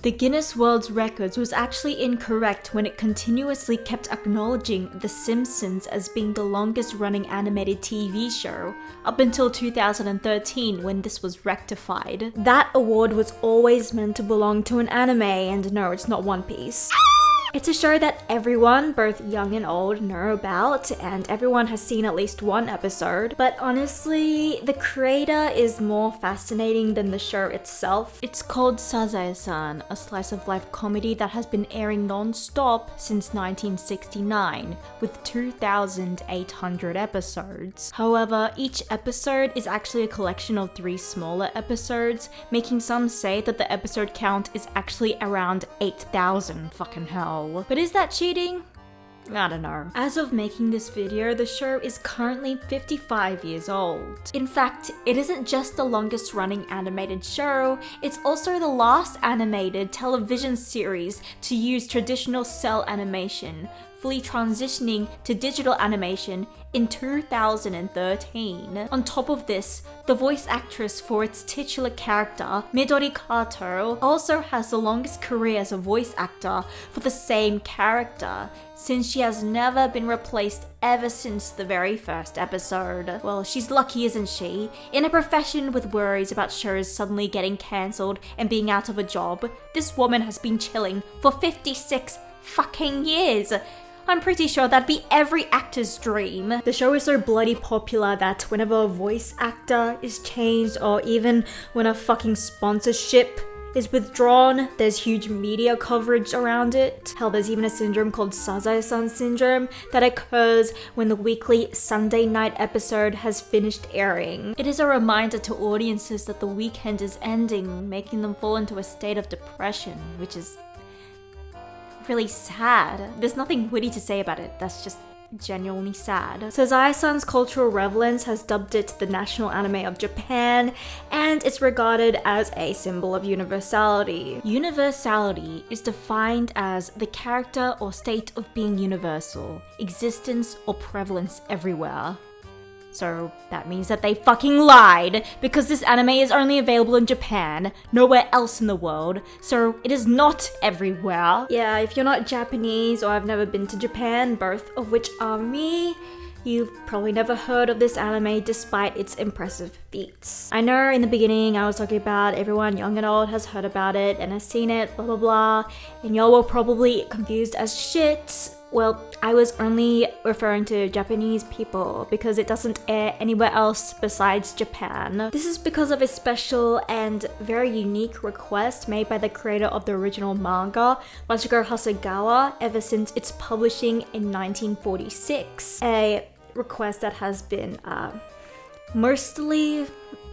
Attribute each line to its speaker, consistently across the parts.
Speaker 1: The Guinness World Records was actually incorrect when it continuously kept acknowledging The Simpsons as being the longest running animated TV show, up until 2013 when this was rectified. That award was always meant to belong to an anime, and no, it's not One Piece. It's a show that everyone, both young and old, know about, and everyone has seen at least one episode. But honestly, the creator is more fascinating than the show itself. It's called Sazae-san, a slice of life comedy that has been airing non-stop since 1969, with 2,800 episodes. However, each episode is actually a collection of 3 smaller episodes, making some say that the episode count is actually around 8,000. Fucking hell. But is that cheating? I don't know. As of making this video, the show is currently 55 years old. In fact, it isn't just the longest running animated show, it's also the last animated television series to use traditional cell animation, fully transitioning to digital animation in 2013. On top of this, the voice actress for its titular character, Midori Kato, also has the longest career as a voice actor for the same character, since she has never been replaced ever since the very first episode. Well, she's lucky, isn't she? In a profession with worries about shows suddenly getting cancelled and being out of a job, this woman has been chilling for 56 fucking years. I'm pretty sure that'd be every actor's dream. The show is so bloody popular that whenever a voice actor is changed, or even when a fucking sponsorship is withdrawn, there's huge media coverage around it. Hell, there's even a syndrome called Sazae-san syndrome that occurs when the weekly Sunday night episode has finished airing. It is a reminder to audiences that the weekend is ending, making them fall into a state of depression, which is really sad. There's nothing witty to say about it, that's just genuinely sad. Sazae-san's cultural relevance has dubbed it the national anime of Japan, and it's regarded as a symbol of universality. Universality is defined as the character or state of being universal, existence or prevalence everywhere. So that means that they fucking lied, because this anime is only available in Japan, nowhere else in the world, so it is not everywhere. Yeah, if you're not Japanese or have never been to Japan, both of which are me, you've probably never heard of this anime despite its impressive feats. I know in the beginning I was talking about everyone young and old has heard about it and has seen it, blah blah blah, and y'all were probably confused as shit. Well, I was only referring to Japanese people because it doesn't air anywhere else besides Japan. This is because of a special and very unique request made by the creator of the original manga, Machiko Hasegawa, ever since its publishing in 1946. A request that has been mostly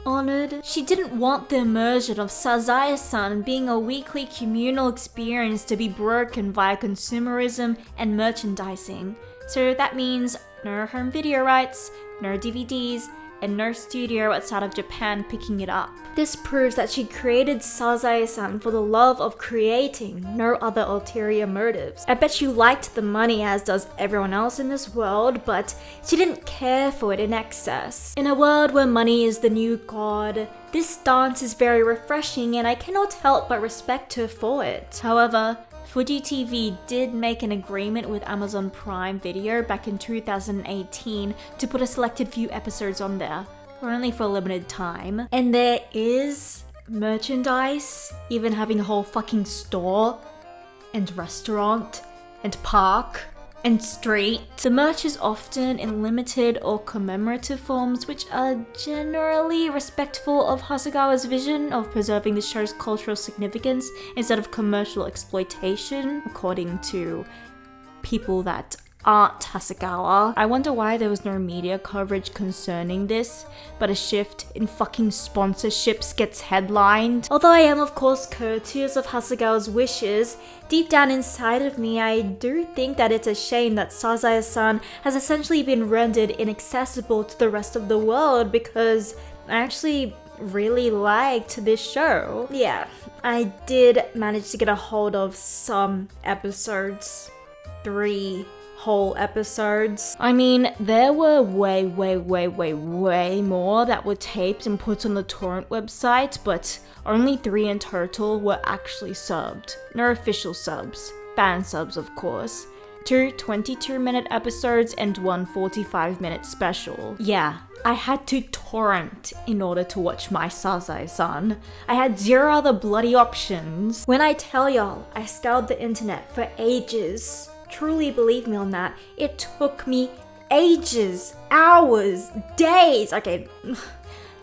Speaker 1: honored. She didn't want the immersion of Sazae-san being a weekly communal experience to be broken via consumerism and merchandising. So that means no home video rights, no DVDs, and no studio outside of Japan picking it up. This proves that she created Sazae-san for the love of creating, no other ulterior motives. I bet you liked the money as does everyone else in this world, but she didn't care for it in excess. In a world where money is the new god, this stance is very refreshing and I cannot help but respect her for it. However, Fuji TV did make an agreement with Amazon Prime Video back in 2018 to put a selected few episodes on there, or only for a limited time. And there is merchandise, even having a whole fucking store, and restaurant, and park, and street. The merch is often in limited or commemorative forms, which are generally respectful of Hasegawa's vision of preserving the show's cultural significance instead of commercial exploitation, according to people that aren't Hasegawa. I wonder why there was no media coverage concerning this, but a shift in fucking sponsorships gets headlined. Although I am of course courteous of Hasegawa's wishes, deep down inside of me I do think that it's a shame that Sazae-san has essentially been rendered inaccessible to the rest of the world, because I actually really liked this show. Yeah, I did manage to get a hold of some episodes. 3 whole episodes. I mean, there were way more that were taped and put on the torrent website, but only 3 in total were actually subbed. No official subs. Fan subs, of course. 2 22-minute episodes and 1 45-minute special. Yeah, I had to torrent in order to watch my Sazae-san. I had 0 other bloody options. When I tell y'all, I scoured the internet for ages. Truly believe me on that. It took me ages, hours, days. Okay,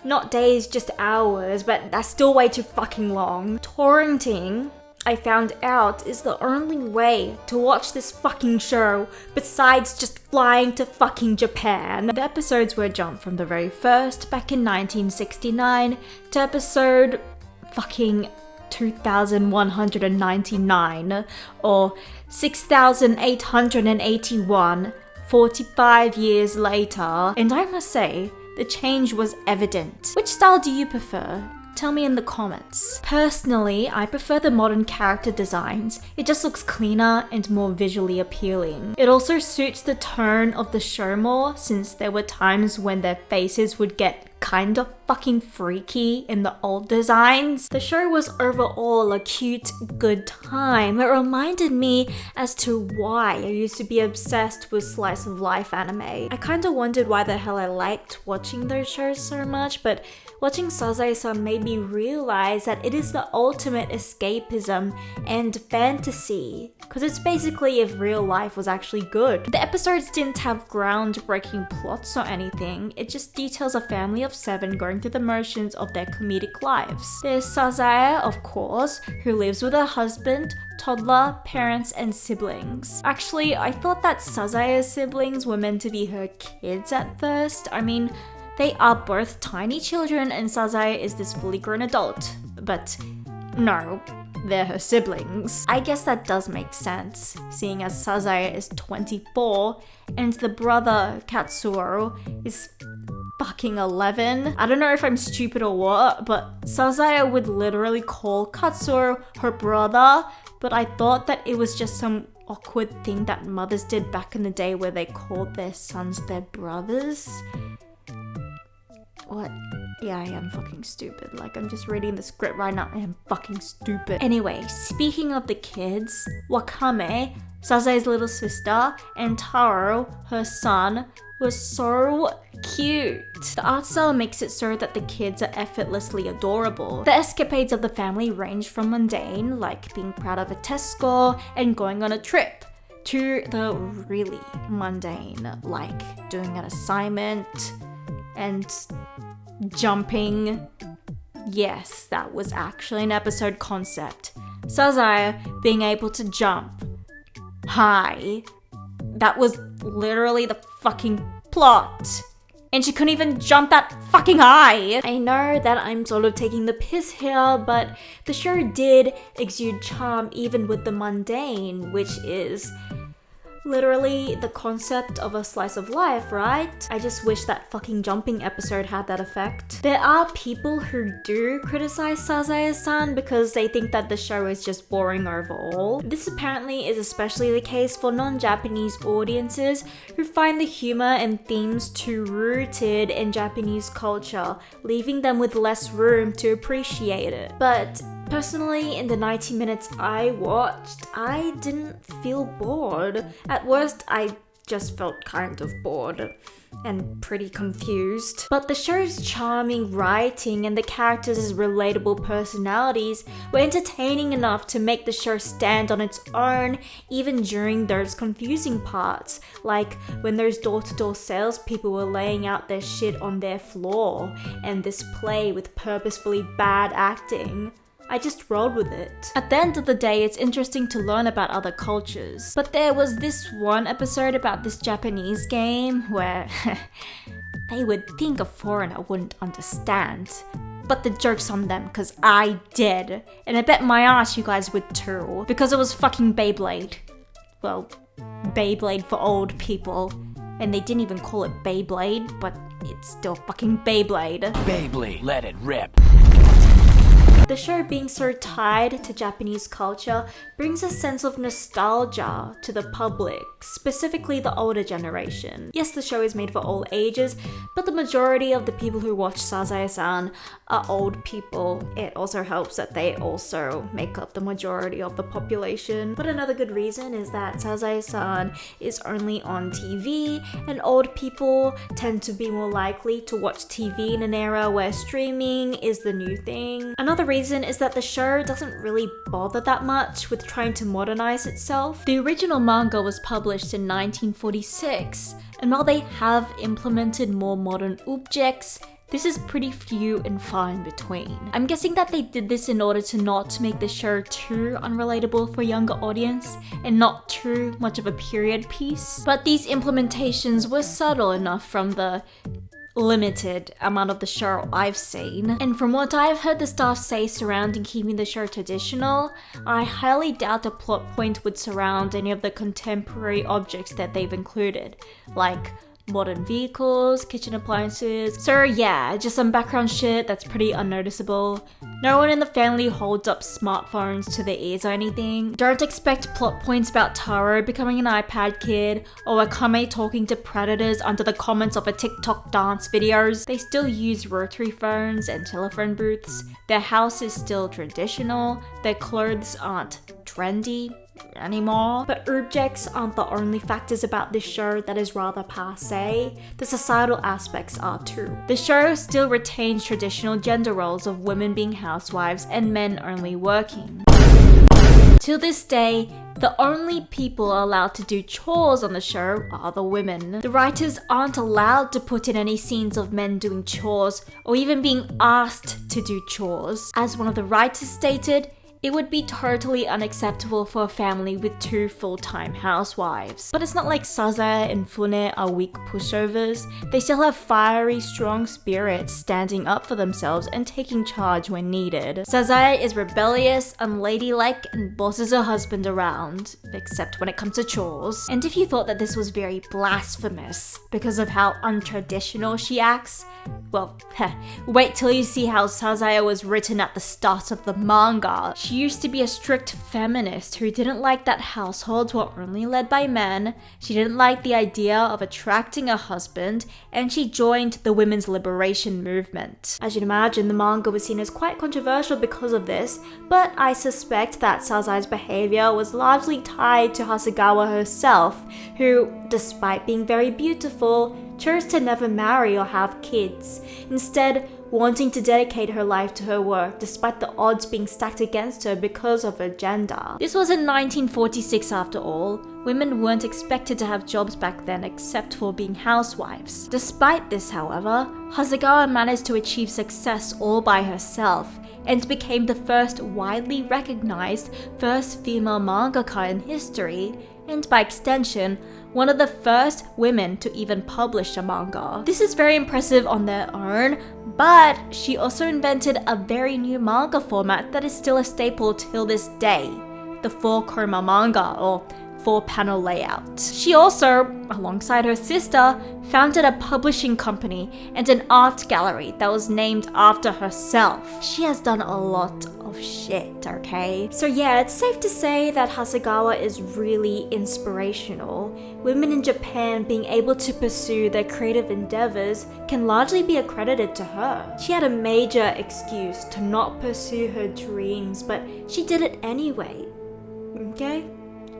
Speaker 1: not days, just hours, but that's still way too fucking long. Torrenting, I found out, is the only way to watch this fucking show besides just flying to fucking Japan. The episodes were jumped from the very first back in 1969 to episode fucking 2199 or 6881 45 years later. And I must say, the change was evident. Which style do you prefer? Tell me in the comments. Personally, I prefer the modern character designs. It just looks cleaner and more visually appealing. It also suits the tone of the show more, since there were times when their faces would get kind of fucking freaky in the old designs. The show was overall a cute, good time. It reminded me as to why I used to be obsessed with slice of life anime. I kind of wondered why the hell I liked watching those shows so much, but watching Sazae-san made me realize that it is the ultimate escapism and fantasy, because it's basically if real life was actually good. The episodes didn't have groundbreaking plots or anything, it just details a family of 7 going through the motions of their comedic lives. There's Sazae, of course, who lives with her husband, toddler, parents, and siblings. Actually, I thought that Sazae's siblings were meant to be her kids at first. I mean, they are both tiny children and Sazae is this fully grown adult. But no, they're her siblings. I guess that does make sense, seeing as Sazae is 24 and the brother, Katsuo, is fucking 11. I don't know if I'm stupid or what, but Sazae would literally call Katsuo her brother, but I thought that it was just some awkward thing that mothers did back in the day where they called their sons their brothers. What? Yeah, I am fucking stupid. Like, I'm just reading the script right now. I am fucking stupid. Anyway, speaking of the kids, Wakame, Sazae's little sister, and Taro, her son, was so cute. The art style makes it so that the kids are effortlessly adorable. The escapades of the family range from mundane, like being proud of a test score and going on a trip, to the really mundane, like doing an assignment and jumping. Yes, that was actually an episode concept. Sazae being able to jump high. That was literally the fucking plot. And she couldn't even jump that fucking high. I know that I'm sort of taking the piss here, but the show did exude charm even with the mundane, which is literally the concept of a slice of life, right? I just wish that fucking jumping episode had that effect. There are people who do criticize Sazae-san because they think that the show is just boring overall. This apparently is especially the case for non-Japanese audiences who find the humor and themes too rooted in Japanese culture, leaving them with less room to appreciate it. But personally, in the 90 minutes I watched, I didn't feel bored. At worst, I just felt kind of bored and pretty confused. But the show's charming writing and the characters' relatable personalities were entertaining enough to make the show stand on its own even during those confusing parts, like when those door-to-door salespeople were laying out their shit on their floor, and this play with purposefully bad acting. I just rolled with it. At the end of the day, it's interesting to learn about other cultures. But there was this one episode about this Japanese game where they would think a foreigner wouldn't understand. But the joke's on them, cause I did. And I bet my ass you guys would too. Because it was fucking Beyblade. Well, Beyblade for old people. And they didn't even call it Beyblade, but it's still fucking Beyblade.
Speaker 2: Beyblade, let it rip.
Speaker 1: The show being so tied to Japanese culture brings a sense of nostalgia to the public, specifically the older generation. Yes, the show is made for all ages, but the majority of the people who watch Sazae-san are old people. It also helps that they also make up the majority of the population. But another good reason is that Sazae-san is only on TV, and old people tend to be more likely to watch TV in an era where streaming is the new thing. Another reason is that the show doesn't really bother that much with trying to modernize itself. The original manga was published in 1946, and while they have implemented more modern objects, this is pretty few and far in between. I'm guessing that they did this in order to not make the show too unrelatable for a younger audience and not too much of a period piece. But these implementations were subtle enough from the limited amount of the show I've seen. And from what I've heard the staff say surrounding keeping the show traditional, I highly doubt the plot point would surround any of the contemporary objects that they've included, like modern vehicles, kitchen appliances. So yeah, just some background shit that's pretty unnoticeable. No one in the family holds up smartphones to their ears or anything. Don't expect plot points about Taro becoming an iPad kid or Akame talking to predators under the comments of a TikTok dance videos. They still use rotary phones and telephone booths. Their house is still traditional. Their clothes aren't trendy anymore. But objects aren't the only factors about this show that is rather passé. The societal aspects are too. The show still retains traditional gender roles of women being housewives and men only working. To this day, the only people allowed to do chores on the show are the women. The writers aren't allowed to put in any scenes of men doing chores or even being asked to do chores. As one of the writers stated, it would be totally unacceptable for a family with 2 full-time housewives. But it's not like Sazae and Fune are weak pushovers. They still have fiery, strong spirits, standing up for themselves and taking charge when needed. Sazae is rebellious, unladylike, and bosses her husband around, except when it comes to chores. And if you thought that this was very blasphemous because of how untraditional she acts, well, wait till you see how Sazae was written at the start of the manga. She used to be a strict feminist who didn't like that households were only led by men, she didn't like the idea of attracting a husband, and she joined the women's liberation movement. As you'd imagine, the manga was seen as quite controversial because of this, but I suspect that Sazae's behavior was largely tied to Hasegawa herself, who, despite being very beautiful, chose to never marry or have kids, instead wanting to dedicate her life to her work despite the odds being stacked against her because of her gender. This was in 1946 after all. Women weren't expected to have jobs back then except for being housewives. Despite this, however, Hasegawa managed to achieve success all by herself and became the first widely recognized first female mangaka in history, and by extension, one of the first women to even publish a manga. This is very impressive on their own, but she also invented a very new manga format that is still a staple till this day, the 4-koma manga, or 4-panel layout. She also, alongside her sister, founded a publishing company and an art gallery that was named after herself. She has done a lot of shit, okay? So yeah, it's safe to say that Hasegawa is really inspirational. Women in Japan being able to pursue their creative endeavors can largely be accredited to her. She had a major excuse to not pursue her dreams, but she did it anyway, okay?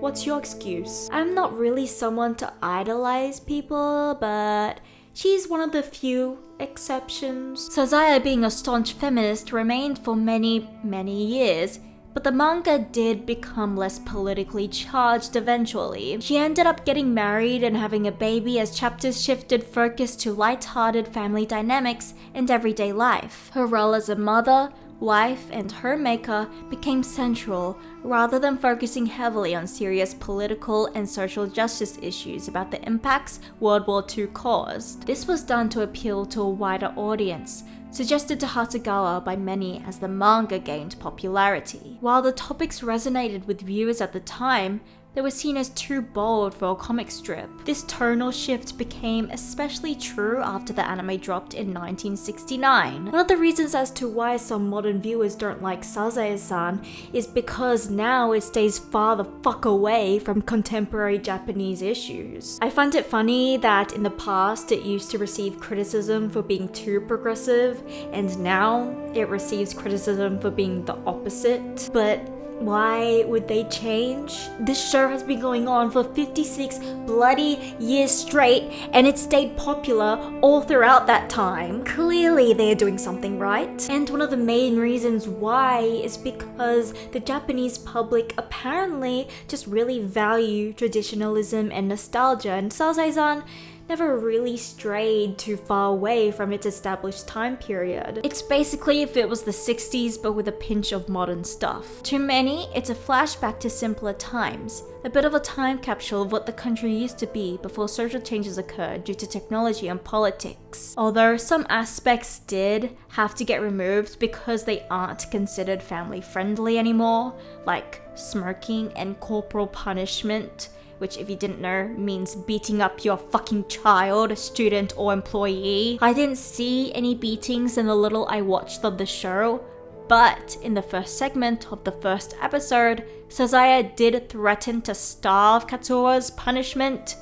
Speaker 1: What's your excuse? I'm not really someone to idolize people, but she's one of the few exceptions. Sazae, being a staunch feminist, remained for many, many years, but the manga did become less politically charged eventually. She ended up getting married and having a baby as chapters shifted focus to light-hearted family dynamics and everyday life. Her role as a mother, wife, and homemaker became central, rather than focusing heavily on serious political and social justice issues about the impacts World War II caused. This was done to appeal to a wider audience, suggested to Hasegawa by many as the manga gained popularity. While the topics resonated with viewers at the time, they were seen as too bold for a comic strip. This tonal shift became especially true after the anime dropped in 1969. One of the reasons as to why some modern viewers don't like Sazae-san is because now it stays far the fuck away from contemporary Japanese issues. I find it funny that in the past it used to receive criticism for being too progressive, and now it receives criticism for being the opposite. But why would they change? This show has been going on for 56 bloody years straight, and it stayed popular all throughout that time. Clearly they're doing something right. And one of the main reasons why is because the Japanese public apparently just really value traditionalism and nostalgia, and Sazae-san never really strayed too far away from its established time period. It's basically if it was the 60s but with a pinch of modern stuff. To many, it's a flashback to simpler times, a bit of a time capsule of what the country used to be before social changes occurred due to technology and politics. Although some aspects did have to get removed because they aren't considered family friendly anymore, like smirking and corporal punishment, which if you didn't know means beating up your fucking child, student or employee. I didn't see any beatings in the little I watched of the show, but in the first segment of the first episode, Sazae did threaten to starve Katsuo's punishment,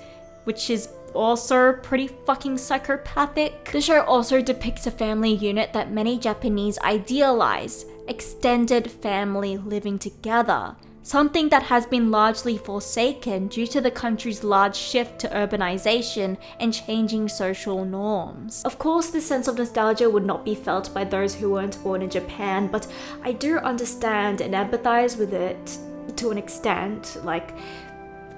Speaker 1: which is also pretty fucking psychopathic. The show also depicts a family unit that many Japanese idealize, extended family living together. Something that has been largely forsaken due to the country's large shift to urbanization and changing social norms. Of course, this sense of nostalgia would not be felt by those who weren't born in Japan, but I do understand and empathize with it to an extent. Like,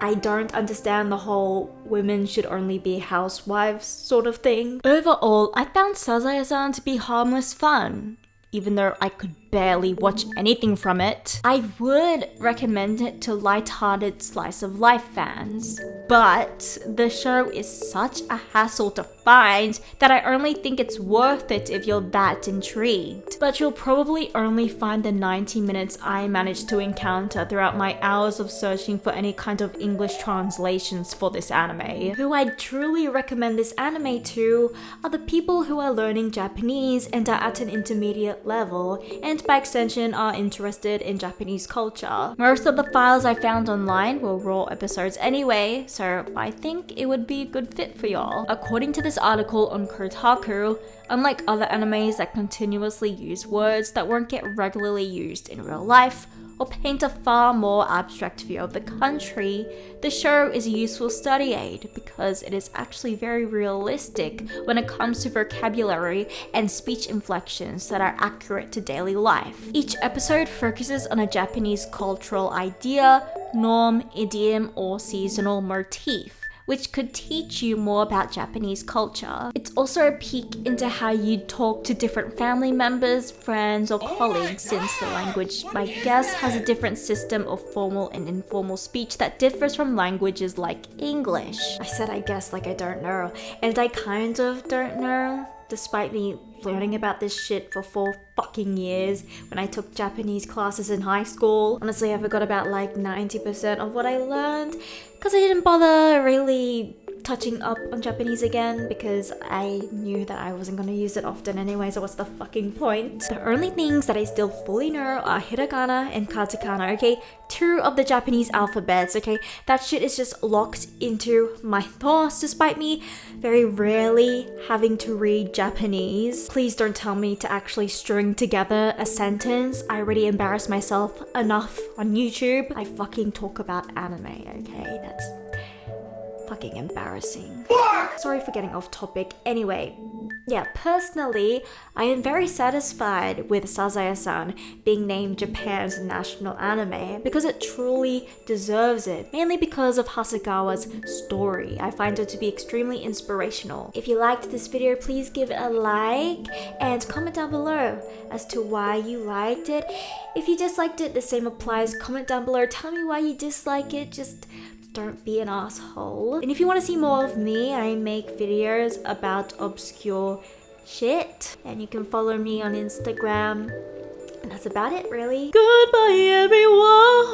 Speaker 1: I don't understand the whole women should only be housewives sort of thing. Overall, I found Sazae-san to be harmless fun, even though I could barely watch anything from it. I would recommend it to light-hearted slice of life fans, but the show is such a hassle to find that I only think it's worth it if you're that intrigued. But you'll probably only find the 90 minutes I managed to encounter throughout my hours of searching for any kind of English translations for this anime. Who I'd truly recommend this anime to are the people who are learning Japanese and are at an intermediate level, and by extension are interested in Japanese culture. Most of the files I found online were raw episodes anyway, so I think it would be a good fit for y'all. According to this article on Kotaku, unlike other animes that continuously use words that won't get regularly used in real life, or paint a far more abstract view of the country, the show is a useful study aid because it is actually very realistic when it comes to vocabulary and speech inflections that are accurate to daily life. Each episode focuses on a Japanese cultural idea, norm, idiom, or seasonal motif, which could teach you more about Japanese culture. It's also a peek into how you'd talk to different family members, friends, or colleagues, since the language, I guess, has a different system of formal and informal speech that differs from languages like English. I said I guess like I don't know, and I kind of don't know, despite me learning about this shit for 4 fucking years when I took Japanese classes in high school. Honestly, I forgot about like 90% of what I learned because I didn't bother really touching up on Japanese again because I knew that I wasn't gonna use it often anyway, so what's the fucking point? The only things that I still fully know are hiragana and katakana, okay? 2 of the Japanese alphabets, okay? That shit is just locked into my thoughts despite me very rarely having to read Japanese. Please don't tell me to actually string together a sentence. I already embarrass myself enough on YouTube. I fucking talk about anime, okay? That's fucking embarrassing. Sorry for getting off topic. Anyway, yeah, personally, I am very satisfied with Sazae-san being named Japan's national anime because it truly deserves it, mainly because of Hasegawa's story. I find it to be extremely inspirational. If you liked this video, please give it a like and comment down below as to why you liked it. If you disliked it, the same applies. Comment down below, tell me why you dislike it. Just don't be an asshole. And if you want to see more of me, I make videos about obscure shit. And you can follow me on Instagram. And that's about it, really. Goodbye, everyone.